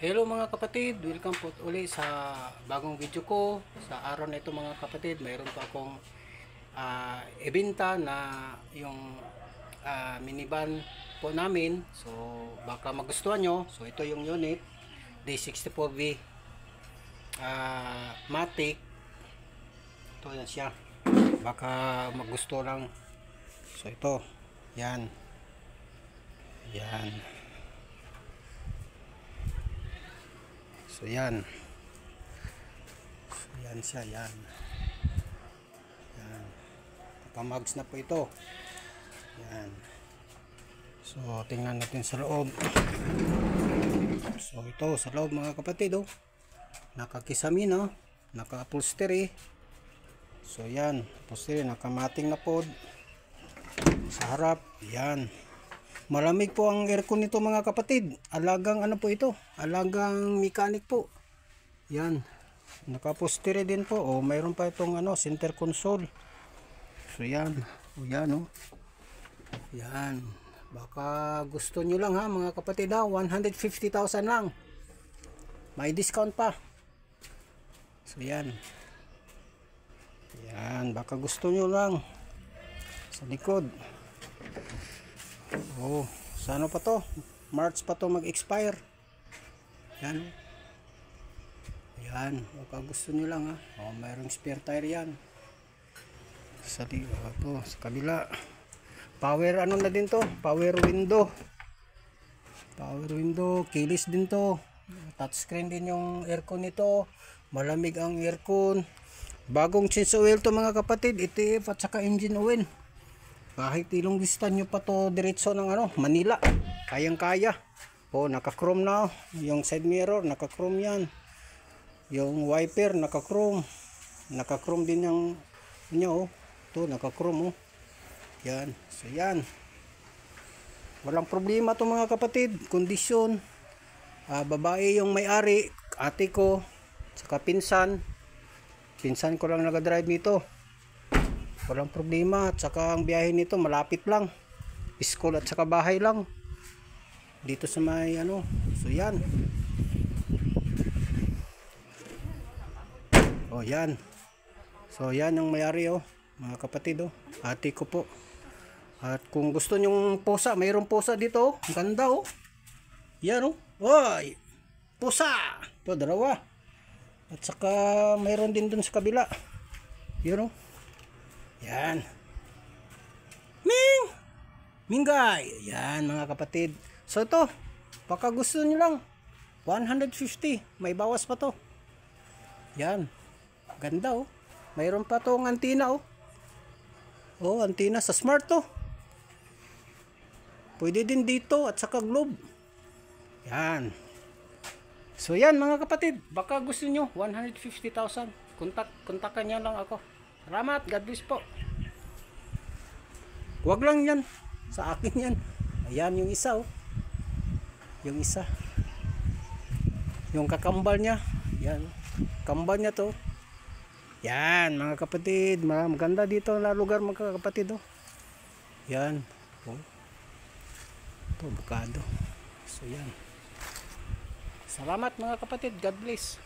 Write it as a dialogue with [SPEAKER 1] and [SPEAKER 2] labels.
[SPEAKER 1] Hello mga kapatid, welcome po uli sa bagong video ko. Sa araw na ito mga kapatid, mayroon po akong ibenta na yung minivan po namin. So baka magustuhan nyo. So ito yung unit D64V Matic. Ito yan siya, baka magusto lang. So ito, yan. So yan. So yan siya, yan. Nakamags na po ito. Yan. So tingnan natin sa loob. So ito sa loob mga kapatid, nakakisami, naka-upholstery. So yan, upholstery, nakamating na po sa harap. Yan. Malamig po ang aircon nito mga kapatid. Alagang ano po ito? Alagang mechanic po. Yan. Naka-upholstery din po. Mayroon pa itong center console. So yan. Yan. Yan. Baka gusto nyo lang mga kapatid 150,000 lang. May discount pa. So yan. Yan. Baka gusto nyo lang. Sa likod. Sa ano pa to? March pa to mag-expire. Yan. Yan. Baka gusto nyo lang mayroong spare tire yan. Sa kabila. Power na din to? Power window. Power window. Keyless din to. Touchscreen din yung aircon nito. Malamig ang aircon. Bagong change oil to mga kapatid. ITF at saka engine oil. Kahit ilong distan nyo pa to diretso ng Manila, kayang kaya. Naka-chrome na. Yung side mirror naka-chrome yan. Yung wiper naka-chrome. Naka-chrome din yung to naka-chrome Yan. So yan. Walang problema to mga kapatid. Kondisyon. Babae yung may-ari, ate ko, saka pinsan. Pinsan ko lang nag-drive nito. Walang problema. At saka ang biyahe nito malapit lang. School at saka bahay lang. Dito sa may So yan. Yan. So yan yung may-ari mga kapatid ate ko po. At kung gusto nyong pusa, mayroong pusa dito. Ang ganda Yan Oy! Pusa! Ito dalawa. At saka mayroon din dun sa kabila. Yan Yan. Mingay. Yan mga kapatid. So ito, baka gusto nyo lang 150. May bawas pa to. Yan. Ganda Mayroon pa tong antina antina sa smart Pwede din dito at saka globe. Yan. So yan mga kapatid, baka gusto nyo 150,000. Kontakan nyo lang ako. Salamat, God bless po. Huwag lang yan, sa akin yan. Ayan yung isa Yung isa. Yung kakambal niya. Yan. Kambal niya to. Yan mga kapatid. Maganda dito na lugar mga kapatid Yan. Ito, bukado. So yan. Salamat mga kapatid, God bless.